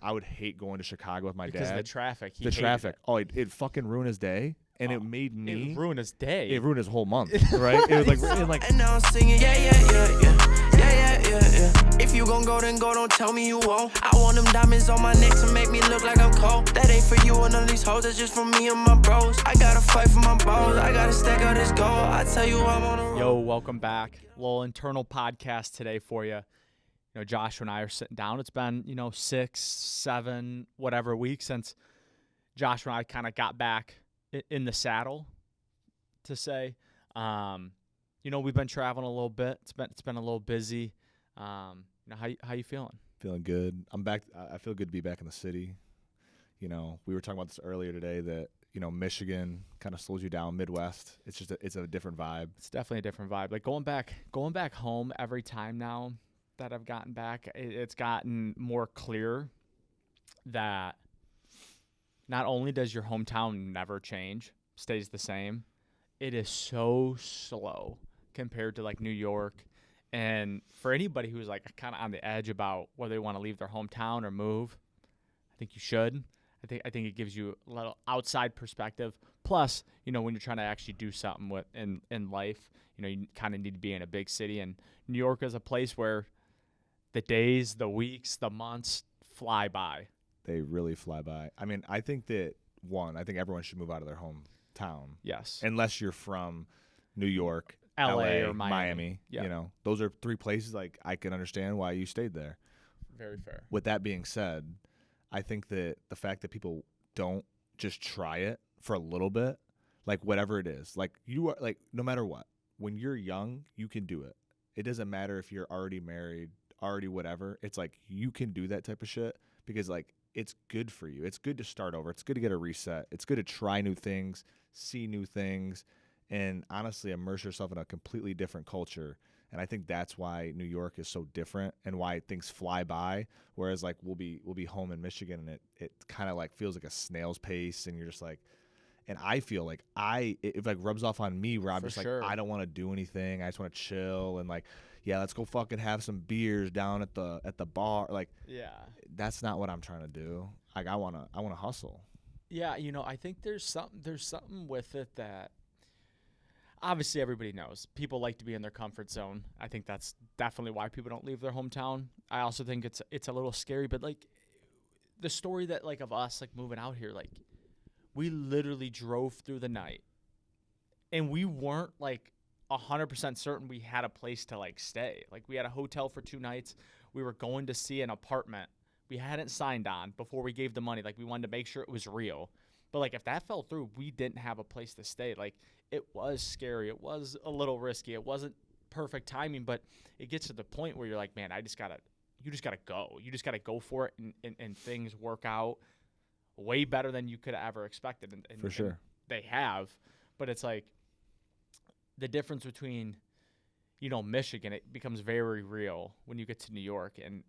I would hate going to Chicago with my because dad. of the traffic. The traffic. Oh, it fucking ruined his day, and it made me. It ruined his day. It ruined his whole month, right? It was like. And now I'm singing, yeah. If you gon' go, then go, don't tell me you won't. I want them diamonds on my neck to make me look like I'm cold. That ain't for you and all these hoes, that's just for me and my bros. I gotta fight for my balls, I gotta stack out this gold. I tell you I'm on the road. Yo, welcome back. Little internal podcast today for you. You know, Josh and I are sitting down. It's been, 6, 7, whatever weeks since Josh and I kind of got back in the saddle, to say. We've been traveling a little bit. It's been a little busy. How you feeling? Feeling good. I'm back. I feel good to be back in the city. We were talking about this earlier today that, Michigan kind of slows you down. Midwest, it's a different vibe. It's definitely a different vibe. Like going back home every time now that I've gotten back, it's gotten more clear that not only does your hometown never change, stays the same, it is so slow compared to like New York. And for anybody who's like kind of on the edge about whether they want to leave their hometown or move, I think you should. I think it gives you a little outside perspective. Plus, when you're trying to actually do something in life, you kind of need to be in a big city. And New York is a place where the days, the weeks, the months fly by. They really fly by. I mean, I think everyone should move out of their hometown. Yes. Unless you're from New York, LA or Miami. Yeah. Those are three places like I can understand why you stayed there. Very fair. With that being said, I think that the fact that people don't just try it for a little bit, like whatever it is, like you are like, no matter what, when you're young, you can do it. It doesn't matter if you're already married, already whatever. It's like you can do that type of shit because like it's good for you. It's good to start over. It's good to get a reset. It's good to try new things, see new things, and honestly immerse yourself in a completely different culture. And I think that's why New York is so different and why things fly by. Whereas like we'll be home in Michigan and it kind of like feels like a snail's pace and you're just like, and I feel like it like rubs off on me where I'm just sure. like, I don't want to do anything. I just want to chill and like, yeah, let's go fucking have some beers down at the bar. Like, yeah, that's not what I'm trying to do. Like I want to hustle. Yeah. I think there's something with it that, obviously, everybody knows people like to be in their comfort zone. I think that's definitely why people don't leave their hometown. I also think it's a little scary, but like the story that like of us like moving out here, like we literally drove through the night, and we weren't like 100% certain we had a place to like stay. Like we had a hotel for 2 nights. We were going to see an apartment we hadn't signed on before we gave the money. Like we wanted to make sure it was real. But like if that fell through, we didn't have a place to stay. Like it was scary. It was a little risky. It wasn't perfect timing, but it gets to the point where you're like, man, you just gotta go. You just gotta go for it, and things work out way better than you could have ever expected. And For sure. and they have, but it's like the difference between, Michigan, it becomes very real when you get to New York. And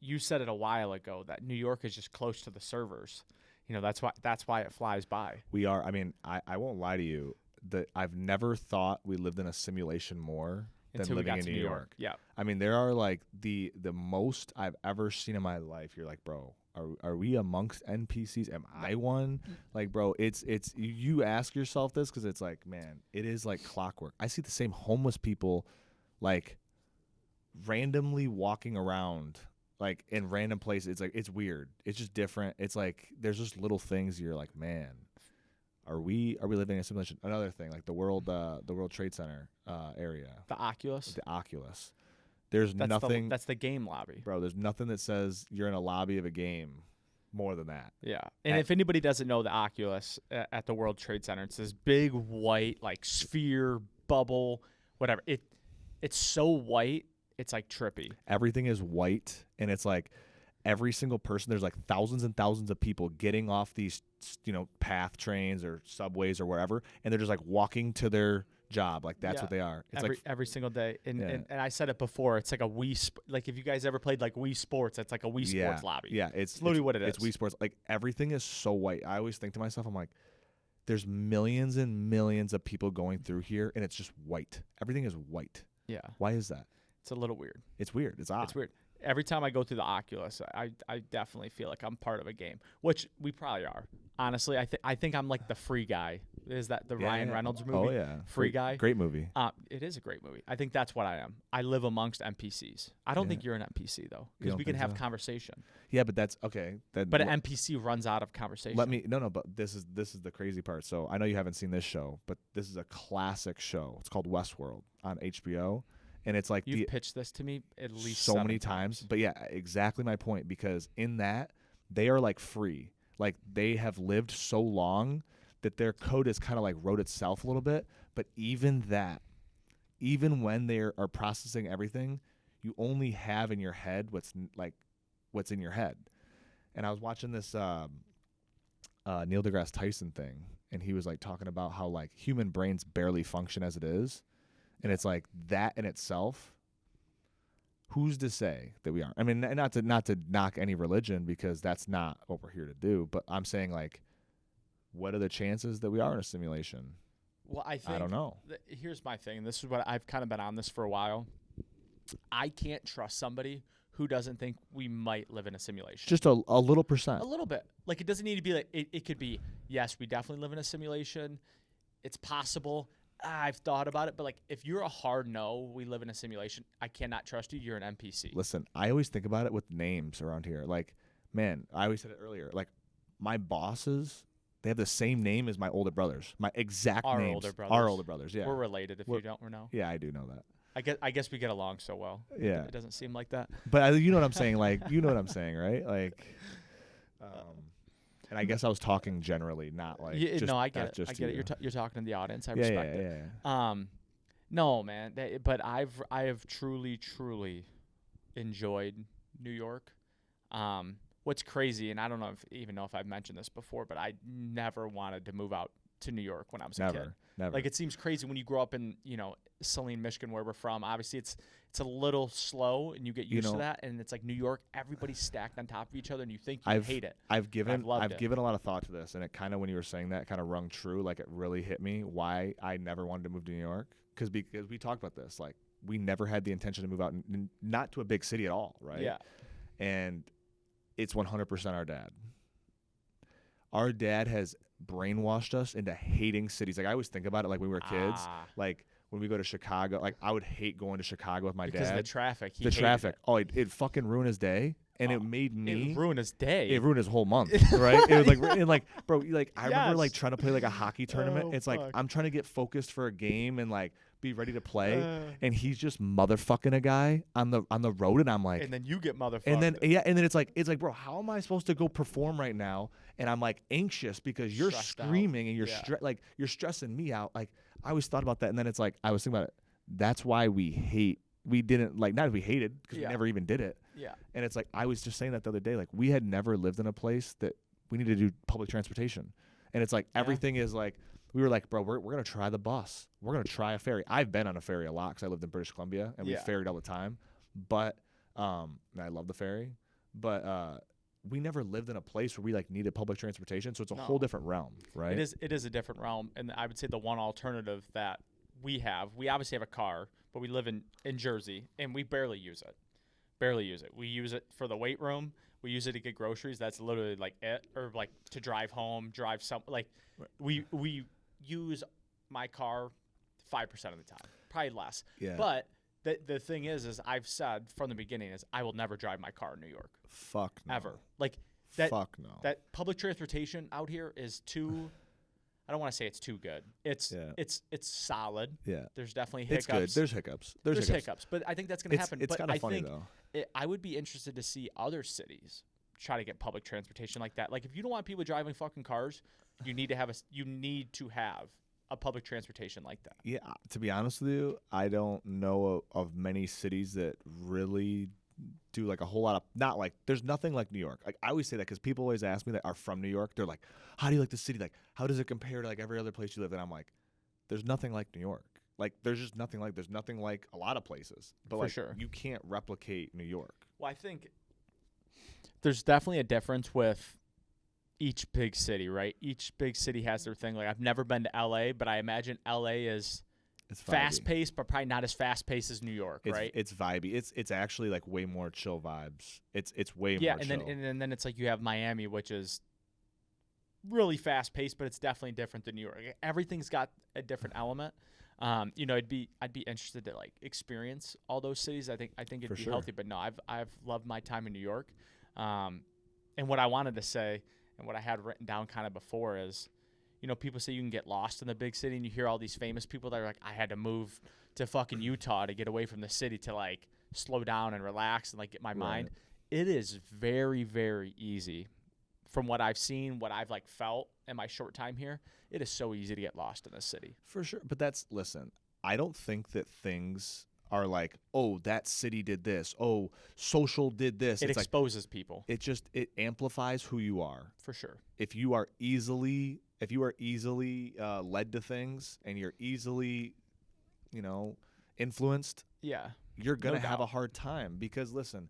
you said it a while ago that New York is just close to the servers. That's why it flies by. We are. I mean, I won't lie to you that I've never thought we lived in a simulation more than Until we living got in to New York. Yeah. I mean, there are like the most I've ever seen in my life. You're like, bro, are we amongst NPCs? Am I one? Like, bro, it's you ask yourself this because it's like, man, it is like clockwork. I see the same homeless people like randomly walking around like in random places. It's like, it's weird. It's just different. It's like there's just little things you're like, man, are we living in a simulation? Another thing, like the World Trade Center area. The Oculus. The Oculus. There's That's nothing. That's the game lobby. Bro, there's nothing that says you're in a lobby of a game more than that. Yeah. And if anybody doesn't know the Oculus at the World Trade Center, it's this big white like sphere bubble, whatever. It's so white. It's like trippy. Everything is white, and it's like every single person, there's like thousands and thousands of people getting off these, path trains or subways or wherever, and they're just like walking to their job. Like that's what they are. It's every single day. And I said it before. It's like a like if you guys ever played like Wii Sports, it's like a Wii Sports lobby. Yeah, it's literally what it is. It's Wii Sports. Like everything is so white. I always think to myself, I'm like, there's millions and millions of people going through here, and it's just white. Everything is white. Yeah. Why is that? It's a little weird. It's weird. It's odd. It's weird. every time I go through the Oculus, I definitely feel like I'm part of a game, which we probably are. Honestly, I think I'm like the Free Guy. Is that the Ryan Reynolds movie? Oh yeah, Free Guy. Great movie. It is a great movie. I think that's what I am. I live amongst NPCs. I don't think you're an NPC though, because don't we can think have so? conversation. Yeah, but that's okay. But an NPC runs out of conversation. But this is the crazy part. So I know you haven't seen this show, but this is a classic show. It's called Westworld on HBO, and it's like You've pitched this to me at least so 7 many times. But yeah, exactly my point. Because in that they are like free, like they have lived so long that their code is kind of like wrote itself a little bit. But even when they are processing everything, you only have in your head what's in your head. And I was watching this Neil deGrasse Tyson thing, and he was like talking about how like human brains barely function as it is, and it's like that in itself. Who's to say that we aren't? I mean, not to knock any religion, because that's not what we're here to do. But I'm saying, like, what are the chances that we are in a simulation? Well, I don't know. Here's my thing. This is what I've kind of been on this for a while. I can't trust somebody who doesn't think we might live in a simulation. Just a little percent. A little bit. Like, it doesn't need to be like, it could be, yes, we definitely live in a simulation. It's possible. I've thought about it. But, like, if you're a hard no, we live in a simulation, I cannot trust you. You're an NPC. Listen, I always think about it with names around here. Like, man, I always said it earlier. Like, my bosses, they have the same name as my older brothers. My exact Our names. older brothers. Our older brothers, yeah. We're related if you don't know. Yeah, I do know that. I guess we get along so well. Yeah. It doesn't seem like that. But you know what I'm saying? Like, you know what I'm saying, right? Like, and I guess I was talking generally, not like. No, I get it. Just I get it. you. You're talking to the audience. I Yeah, respect it. yeah. No, man. But I have truly enjoyed New York. What's crazy, and I don't even know if I've mentioned this before, but I never wanted to move out to New York when I was a kid. Never. Like, it seems crazy when you grow up in, Saline, Michigan, where we're from. Obviously, it's a little slow, and you get used to that. And it's like New York, everybody's stacked on top of each other, and you think you hate it. I've given loved it. given a lot of thought to this, and it kind of, when you were saying that, kind of rung true. Like, it really hit me why I never wanted to move to New York, because we talked about this. Like, we never had the intention to move out, not to a big city at all, right? Yeah. And it's 100% our dad. Our dad has brainwashed us into hating cities. Like, I always think about it, like when we were kids, like when we go to Chicago, like I would hate going to Chicago with my dad. Because of the traffic. The traffic. Oh, it fucking ruined his day. And it made me. It ruined his day. It ruined his whole month, right? It was like, and like, bro, like I remember like trying to play like a hockey tournament. It's like I'm trying to get focused for a game and like be ready to play, and he's just motherfucking a guy on the road, and I'm like, and then you get motherfucked. And then it's like, bro, how am I supposed to go perform right now? And I'm like anxious because you're screaming and you're you're stressing me out. Like, I always thought about that, and then it's like I was thinking about it. That's why we didn't like, not that we hated, because we never even did it. Yeah. And it's like, I was just saying that the other day, like we had never lived in a place that we needed to do public transportation. And it's like everything is like, we were like, bro, we're going to try the bus. We're going to try a ferry. I've been on a ferry a lot because I lived in British Columbia and we ferried all the time. But and I love the ferry. But we never lived in a place where we like needed public transportation. So it's a whole different realm, right? It is a different realm. And I would say the one alternative that we obviously have a car, but we live in Jersey and we barely use it. We use it for the weight room. We use it to get groceries. That's literally like it, or like to drive home, we use my car 5% of the time, probably less. Yeah. But the thing is I've said from the beginning is I will never drive my car in New York. Fuck no. Ever. Like that. Fuck no. That public transportation out here is too. I don't want to say it's too good. It's solid. Yeah. There's definitely hiccups. It's good. There's hiccups. There's hiccups. But I think that's going to happen. It's kind of funny though. I would be interested to see other cities try to get public transportation like that. Like, if you don't want people driving fucking cars, you need to have a public transportation like that. Yeah, to be honest with you, I don't know of many cities that really do like a whole lot of, not like, there's nothing like New York. Like, I always say that because people always ask me that are from New York. They're like, how do you like the city? Like, how does it compare to like every other place you live? And I'm like, there's nothing like New York. Like, there's just nothing like, there's nothing like a lot of places. But For like, sure. You can't replicate New York. Well, I think there's definitely a difference with each big city, right? Each big city has their thing. Like, I've never been to LA, but I imagine LA is It's fast vibey. paced, but probably not as fast paced as New York, It's, right? It's vibey. It's actually like way more chill vibes. It's way Yeah, more and chill. then then it's like you have Miami, which is really fast paced, but it's definitely different than New York. Everything's got a different element. You know, I'd be interested to like experience all those cities. I think it'd For be sure. healthy. But no, I've loved my time in New York. And what I wanted to say and what I had written down kind of before is, you know, people say you can get lost in the big city, and you hear all these famous people that are like, I had to move to fucking Utah to get away from the city to like slow down and relax and like get my mind. It is very, very easy. From what I've seen, what I've like felt in my short time here, it is so easy to get lost in this city. For sure. But listen, I don't think that things are like, oh, that city did this. Oh, social did this. It It's like, exposes people it amplifies who you are. for sure. If you are easily led to things and you're easily, you know, influenced, Yeah. you're going to No have a doubt. hard time because listen,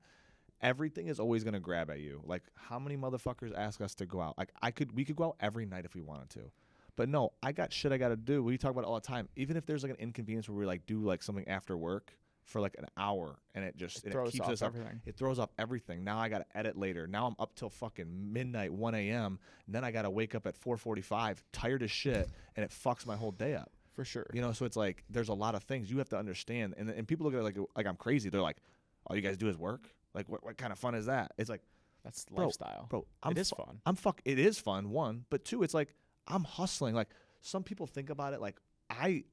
everything is always going to grab at you. Like how many motherfuckers ask us to go out? Like we could go out every night if we wanted to. But no, I got shit I got to do. We talk about it all the time. Even if there's like an inconvenience where we like do like something after work for like an hour and it Throws keeps off us up. everything. It throws off everything. Now I got to edit later. Now I'm up till fucking midnight, 1 a.m. And then I got to wake up at 4:45, tired as shit, and it fucks my whole day up. For sure. You know, so it's like there's a lot of things you have to understand. And people look at it like I'm crazy. They're like, all you guys do is work? Like what kind of fun is that? It's like, That's bro, lifestyle. bro, It is fun. It is fun, one, but two, it's like I'm hustling. Like some people think about it like I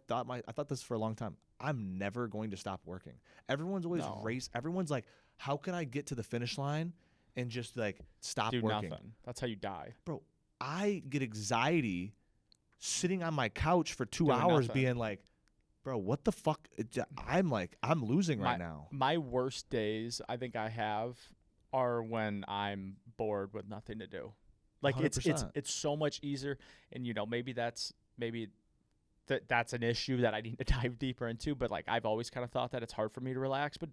thought this for a long time. I'm never going to stop working. Everyone's always No. Everyone's like, how can I get to the finish line and just like stop Do working? nothing. That's how you die. Bro, I get anxiety sitting on my couch for 2 Doing hours nothing. being like, bro, what the fuck? I'm losing right now. My worst days I think I have are when I'm bored with nothing to do. Like it's 100%. so much easier, and you know maybe that's an issue that I need to dive deeper into. But like I've always kind of thought that it's hard for me to relax. But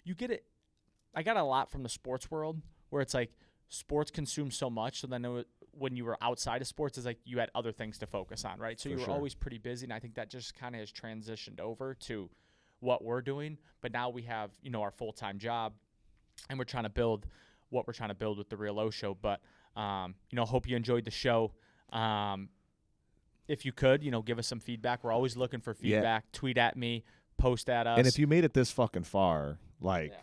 you get it. I got a lot from the sports world where it's like sports consume so much, so then when you were outside of sports, it's like you had other things to focus on, right? So For you were sure. always pretty busy, and I think that just kind of has transitioned over to what we're doing. But now we have, you know, our full-time job, and we're trying to build what we're trying to build with the Real O Show. But, you know, hope you enjoyed the show. If you could, you know, give us some feedback. We're always looking for Yeah. feedback. Tweet at me, post at us. And if you made it this fucking far, like, Yeah,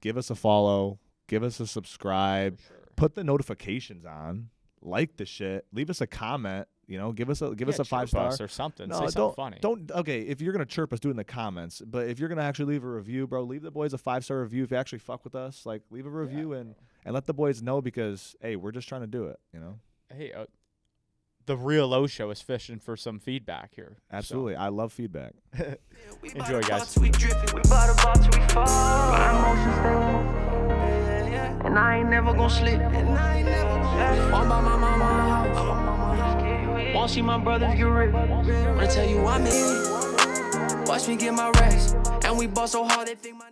give us a follow, give us a subscribe, for sure. put the notifications on, like the shit, leave us a comment, you know, give us a Yeah, 5-star. chirp us or something. No, Say something funny. Okay, if you're gonna chirp us, do it in the comments. But if you're gonna actually leave a review, bro, leave the boys a 5-star review. If you actually fuck with us, like leave a review and let the boys know because hey, we're just trying to do it, you know. Hey, the Real O Show is fishing for some feedback here. so. Absolutely, I love feedback. Enjoy, guys. We drippin', we bout to we fall. My emotions stay low. And I ain't never gon' slip. Won't buy my mama a house. Won't see my brothers get rich. Wanna tell you I'm in it. Watch me get my racks. And we ball so hard they think my